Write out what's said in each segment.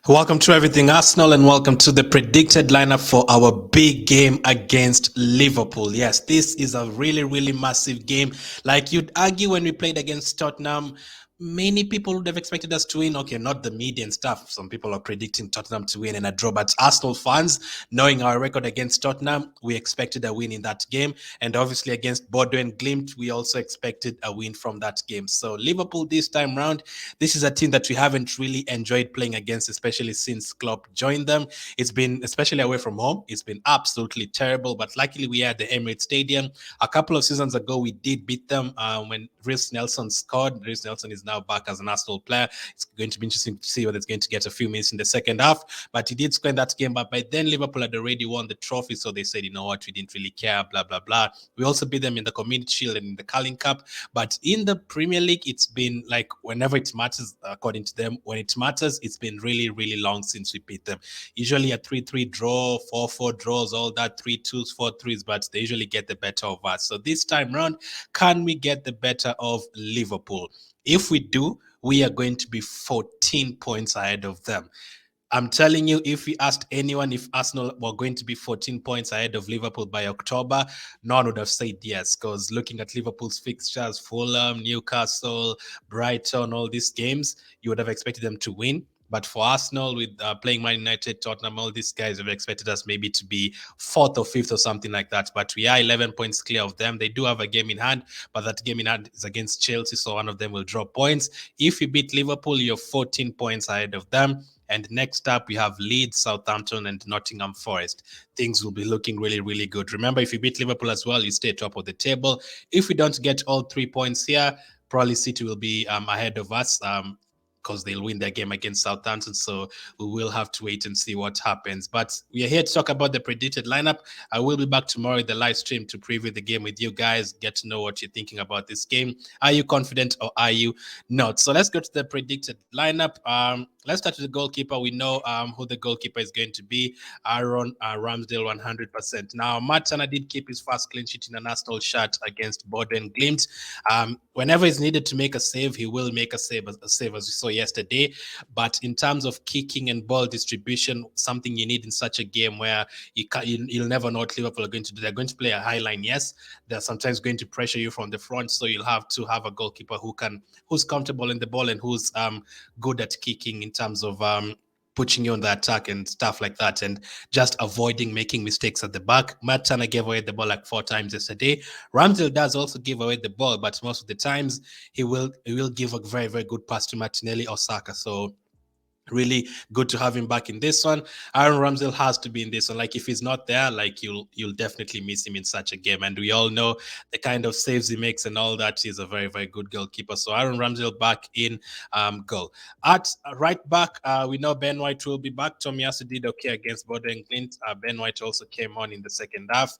Welcome to Everything Arsenal and welcome to the predicted lineup for our big game against Liverpool. Yes, this is a really massive game. Like you'd argue when we played against Tottenham, many people would have expected us to win. Okay, not the media and stuff. Some people are predicting Tottenham to win and a draw, but Arsenal fans, knowing our record against Tottenham, we expected a win in that game. And obviously against Bodo and Glimt, we also expected a win from that game. So Liverpool this time round, this is a team that we haven't really enjoyed playing against, especially since Klopp joined them. It's been, especially away from home, it's been absolutely terrible. But luckily, we are at the Emirates Stadium. A couple of seasons ago, we did beat them when Reiss Nelson scored. Reiss Nelson is now back as an Arsenal player. It's going to be interesting to see whether it's going to get a few minutes in the second half. But he did score in that game. But by then, Liverpool had already won the trophy. So they said, you know what, we didn't really care, blah, blah, blah. We also beat them in the Community Shield and in the Carling Cup. But in the Premier League, it's been like whenever it matters, according to them, when it matters, it's been really long since we beat them. Usually a 3-3 draw, 4-4 draws, all that, 3-2s, 4-3s, but they usually get the better of us. So this time round, can we get the better of Liverpool? If we do, we are going to be 14 points ahead of them. I'm telling you, if we asked anyone if Arsenal were going to be 14 points ahead of Liverpool by October, none would have said yes. Because looking at Liverpool's fixtures, Fulham, Newcastle, Brighton, all these games, you would have expected them to win. But for Arsenal, with playing Man United, Tottenham, all these guys have expected us maybe to be fourth or fifth or something like that. But we are 11 points clear of them. They do have a game in hand, but that game in hand is against Chelsea, so one of them will drop points. If you beat Liverpool, you're 14 points ahead of them. And next up, we have Leeds, Southampton, and Nottingham Forest. Things will be looking really good. Remember, if you beat Liverpool as well, you stay top of the table. If we don't get all 3 points here, probably City will be ahead of us. Because they'll win their game against Southampton. So we will have to wait and see what happens. But we are here to talk about the predicted lineup. I will be back tomorrow in the live stream to preview the game with you guys, get to know what you're thinking about this game. Are you confident or are you not? So let's go to the predicted lineup. Let's start with the goalkeeper. We know who the goalkeeper is going to be. Aaron Ramsdale, 100%. Now, Matt Turner did keep his first clean sheet in an Arsenal shirt against Bodo and Glimt. Whenever he's needed to make a save, he will make a save as we saw yesterday. But in terms of kicking and ball distribution, something you need in such a game where you'll never know what Liverpool are going to do. They're going to play a high line, yes. They're sometimes going to pressure you from the front, so you'll have to have a goalkeeper who's comfortable in the ball and who's good at kicking in terms of pushing you on the attack and stuff like that, and just avoiding making mistakes at the back. Matt Turner gave away the ball like 4 times yesterday. Ramsdale does also give away the ball, but most of the times he will give a very good pass to Martinelli or Saka. So really good to have him back in this one. Aaron Ramsdale has to be in this one. Like if he's not there, like you'll definitely miss him in such a game. And we all know the kind of saves he makes and all that. He's a very good goalkeeper. So Aaron Ramsdale back in goal. At right back, we know Ben White will be back. Tomiyasu did okay against Bodo and Glimt. Ben White also came on in the second half.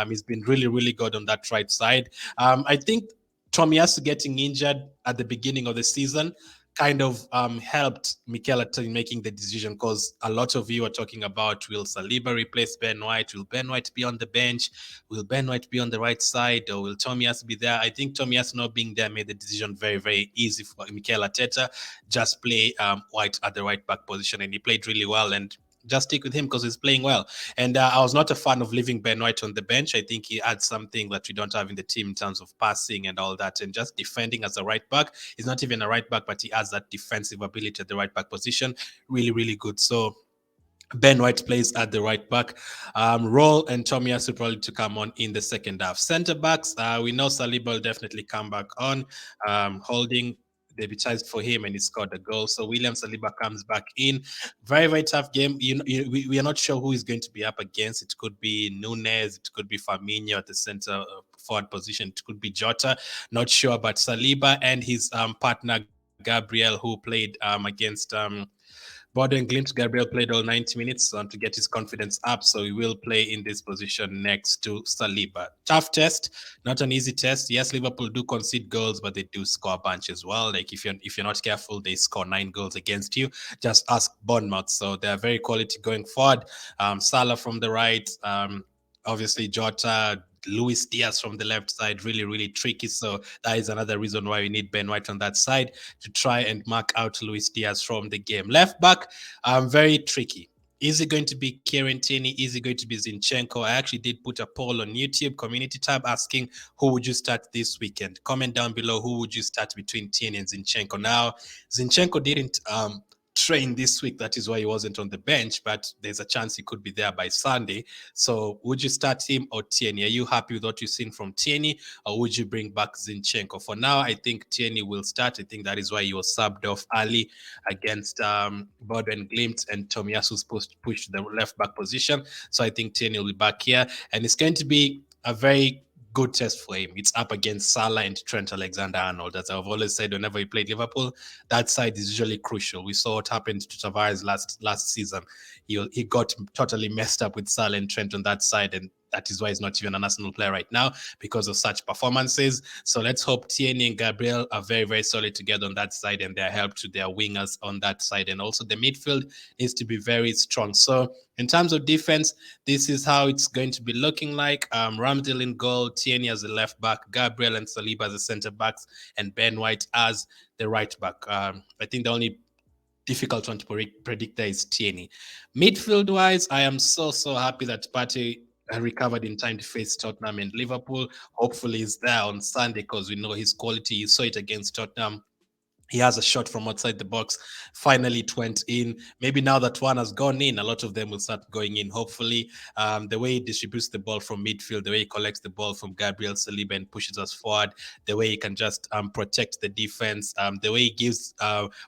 He's been really good on that right side. I think Tomiyasu getting injured at the beginning of the season kind of helped Mikel Arteta in making the decision, because a lot of you are talking about, will Saliba replace Ben White? Will Ben White be on the bench? Will Ben White be on the right side? Or will Tomiyasu be there? I think Tomiyasu not being there made the decision very easy for Mikel Arteta. Just play White at the right back position, and he played really well, and just stick with him because he's playing well. And I was not a fan of leaving Ben White on the bench. I think he adds something that we don't have in the team in terms of passing and all that, and just defending as a right back. He's not even a right back, but he has that defensive ability at the right back position. Really good. So Ben White plays at the right back. Roll and Tomiyasu probably to come on in the second half. Centre backs, we know Saliba will definitely come back on. Holding debuted for him and he scored a goal. So William Saliba comes back in. Very tough game. We are not sure who is going to be up against. It could be Nunez, it could be Firmino at the centre forward position, it could be Jota. Not sure, but Saliba and his partner Gabriel, who played against Bodo and Glimt. Gabriel played all 90 minutes to get his confidence up, so he will play in this position next to Saliba. Tough test, not an easy test. Yes, Liverpool do concede goals, but they do score a bunch as well. Like if you're not careful, they score 9 goals against you. Just ask Bournemouth. So they're very quality going forward. Salah from the right. Obviously, Jota, Luis Diaz from the left side, really, really tricky. So that is another reason why we need Ben White on that side to try and mark out Luis Diaz from the game. Left back, very tricky. Is it going to be Kieran Tierney? Is it going to be Zinchenko? I actually did put a poll on YouTube community tab asking who would you start this weekend. Comment down below who would you start between Tierney and Zinchenko. Now, Zinchenko didn't train this week. That is why he wasn't on the bench, but there's a chance he could be there by Sunday. So would you start him or Tierney? Are you happy with what you've seen from Tierney, or would you bring back Zinchenko? For now, I think Tierney will start. I think that is why he was subbed off early against Bodo and Glimt, and Tomiyasu's pushed the left back position. So I think Tierney will be back here, and it's going to be a very good test for him. It's up against Salah and Trent Alexander-Arnold. As I've always said, whenever he played Liverpool, that side is usually crucial. We saw what happened to Tavares last season. He got totally messed up with Salah and Trent on that side, and that is why he's not even an Arsenal player right now because of such performances. So let's hope Tierney and Gabriel are very, very solid together on that side, and their help to their wingers on that side. And also the midfield needs to be very strong. So in terms of defense, this is how it's going to be looking like. Ramsdale in goal, Tierney as the left back, Gabriel and Saliba as the centre backs, and Ben White as the right back. I think the only difficult one to predict there is Tierney. Midfield wise, I am so happy that Partey recovered in time to face Tottenham and Liverpool. Hopefully he's there on Sunday because we know his quality. You saw it against Tottenham. He has a shot from outside the box. Finally, it went in. Maybe now that one has gone in, a lot of them will start going in. Hopefully, the way he distributes the ball from midfield, the way he collects the ball from Gabriel Saliba and pushes us forward, the way he can just protect the defense, the way he gives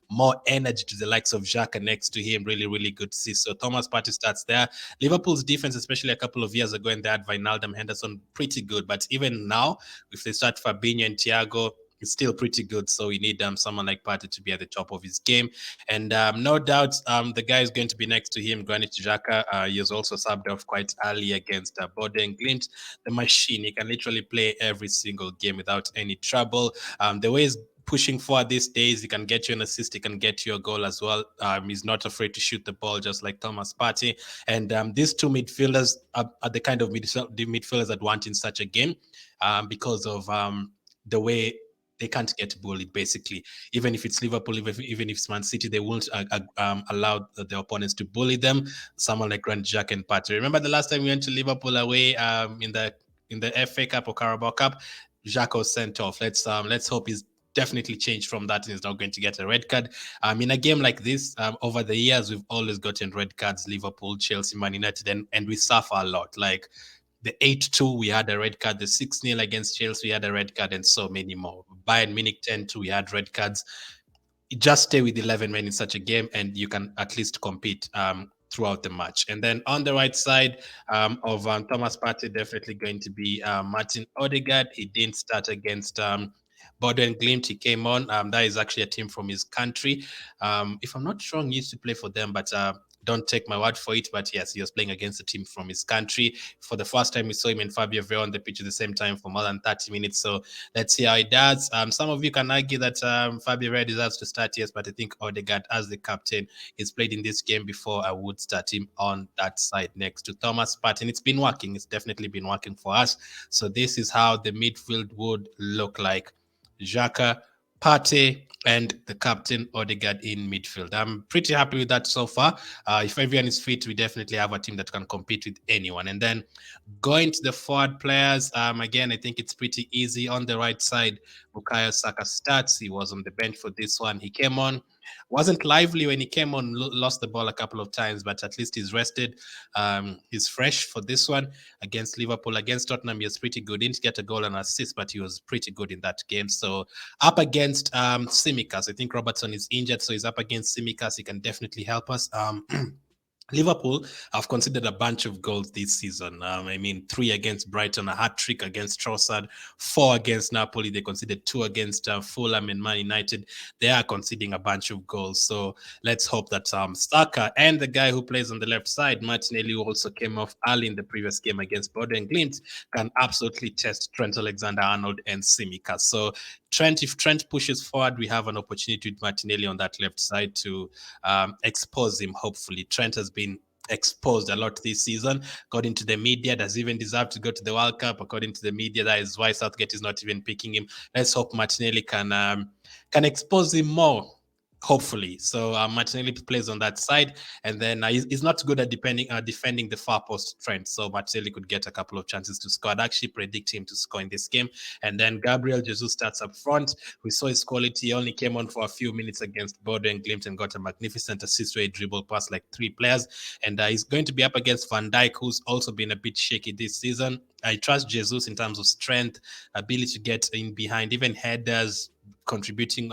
more energy to the likes of Xhaka next to him. Really, really good to see. So Thomas Partey starts there. Liverpool's defense, especially a couple of years ago, and they had Wijnaldum, Henderson, pretty good. But even now, if they start Fabinho and Thiago, it's still pretty good. So we need someone like Partey to be at the top of his game. And no doubt the guy is going to be next to him, Granit Xhaka. He was also subbed off quite early against Bodo and Glimt. The machine, he can literally play every single game without any trouble. The way he's pushing forward these days, he can get you an assist, he can get you a goal as well. He's not afraid to shoot the ball, just like Thomas Partey. And these two midfielders are the kind of midfielders that want in such a game because of the way they can't get bullied, basically. Even if it's Liverpool, even if it's Man City, they won't allow the opponents to bully them. Someone like Granit Xhaka and Partey. Remember the last time we went to Liverpool away in the FA Cup or Carabao Cup? Xhaka was sent off. Let's hope he's definitely changed from that and is not going to get a red card. In a game like this, over the years, we've always gotten red cards, Liverpool, Chelsea, Man United, and we suffer a lot. Like the 8-2, we had a red card. The 6-0 against Chelsea, we had a red card, and so many more. Bayern Munich 10-2, we had red cards. Just stay with 11 men in such a game, and you can at least compete throughout the match. And then on the right side of Thomas Partey, definitely going to be Martin Odegaard. He didn't start against Bodo and Glimt. He came on. That is actually a team from his country. If I'm not wrong, he used to play for them, but don't take my word for it, but yes, he was playing against a team from his country. For the first time, we saw him and Fabio Vieira on the pitch at the same time for more than 30 minutes. So let's see how he does. Some of you can argue that Fabio Vieira deserves to start, yes, but I think Odegaard, as the captain, he's played in this game before. I would start him on that side next to Thomas Partey. It's been working. It's definitely been working for us. So this is how the midfield would look like. Xhaka, Partey, and the captain Odegaard in midfield. I'm pretty happy with that so far. If everyone is fit, we definitely have a team that can compete with anyone. And then going to the forward players, again, I think it's pretty easy. On the right side, Bukayo Saka starts. He was on the bench for this one. He came on. Wasn't lively when he came on, lost the ball a couple of times, but at least he's rested. He's fresh for this one against Liverpool. Against Tottenham, he was pretty good. Didn't get a goal and assist, but he was pretty good in that game. So up against Tsimikas. I think Robertson is injured, so he's up against Tsimikas. He can definitely help us. Liverpool have conceded a bunch of goals this season. 3 against Brighton, a hat-trick against Trossard, 4 against Napoli. They conceded 2 against Fulham and Man United. They are conceding a bunch of goals. So let's hope that Saka and the guy who plays on the left side, Martinelli, who also came off early in the previous game against Bodo and Glimt, can absolutely test Trent Alexander-Arnold and Tsimikas. So if Trent pushes forward, we have an opportunity with Martinelli on that left side to expose him, hopefully. Trent has been exposed a lot this season. According to the media, does he even deserve to go to the World Cup? According to the media, that is why Southgate is not even picking him. Let's hope Martinelli can expose him more. Hopefully, so Martinelli plays on that side, and then he's not good at defending the far post Trent. So Martinelli could get a couple of chances to score. I'd actually predict him to score in this game, and then Gabriel Jesus starts up front. We saw his quality. He only came on for a few minutes against Bodo and Glimt and got a magnificent assist where he dribbled past like 3 players, and he's going to be up against Van Dijk, who's also been a bit shaky this season. I trust Jesus in terms of strength, ability to get in behind, even headers, contributing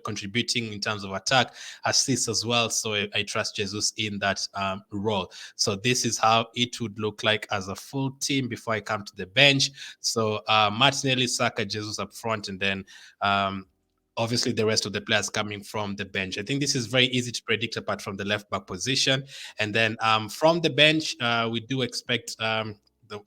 contributing in terms of attack, assists as well. So I trust Jesus in that role. So this is how it would look like as a full team before I come to the bench. So Martinelli, Saka, Jesus up front, and then obviously the rest of the players coming from the bench. I think this is very easy to predict apart from the left back position. And then from the bench, we do expect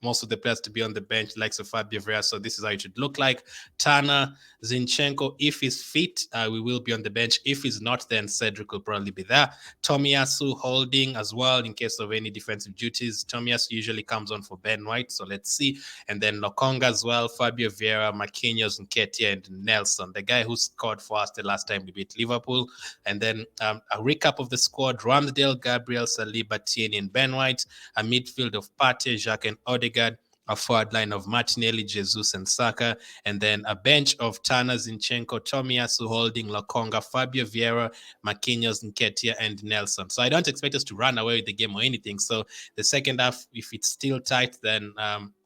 most of the players to be on the bench, like Fabio Vieira. So this is how it should look like. Tana, Zinchenko, if he's fit, we will be on the bench. If he's not, then Cedric will probably be there. Tomiyasu holding as well in case of any defensive duties. Tomiyasu usually comes on for Ben White, so let's see. And then Lokonga as well, Fabio Vieira, Marquinhos, Nketiah, and Nelson, the guy who scored for us the last time we beat Liverpool. And then a recap of the squad: Ramsdale, Gabriel, Saliba, Tierney, and Ben White. A midfield of Partey, Jacques, and Odegaard, a forward line of Martinelli, Jesus, and Saka, and then a bench of Tana, Zinchenko, Tomiyasu holding, Lokonga, Fabio Vieira, Marquinhos, Nketiah, and Nelson. So I don't expect us to run away with the game or anything. So the second half, if it's still tight, then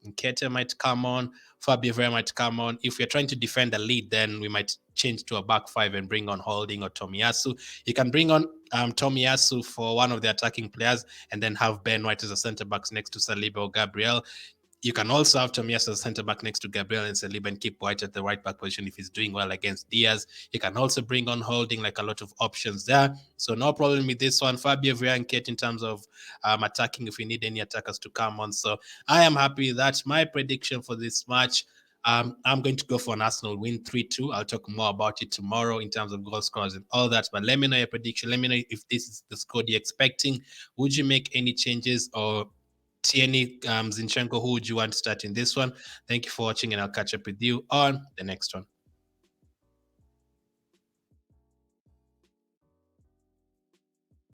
Nketiah might come on, Fabio Vieira might come on. If we're trying to defend the lead, then we might change to a back five and bring on Holding or Tomiyasu. You can bring on Tomiyasu for one of the attacking players and then have Ben White as a centre back next to Saliba or Gabriel. You can also have Tomiyasu as centre back next to Gabriel and Saliba and keep White at the right back position if he's doing well against Diaz. You can also bring on Holding, like a lot of options there. So no problem with this one. Fabio Vieira and Kate in terms of attacking if we need any attackers to come on. So I am happy with that. My prediction for this match, I'm going to go for an Arsenal win 3-2. I'll talk more about it tomorrow in terms of goal scorers and all that. But let me know your prediction. Let me know if this is the score you're expecting. Would you make any changes, or Tierney, Zinchenko, who would you want to start in this one? Thank you for watching, and I'll catch up with you on the next one.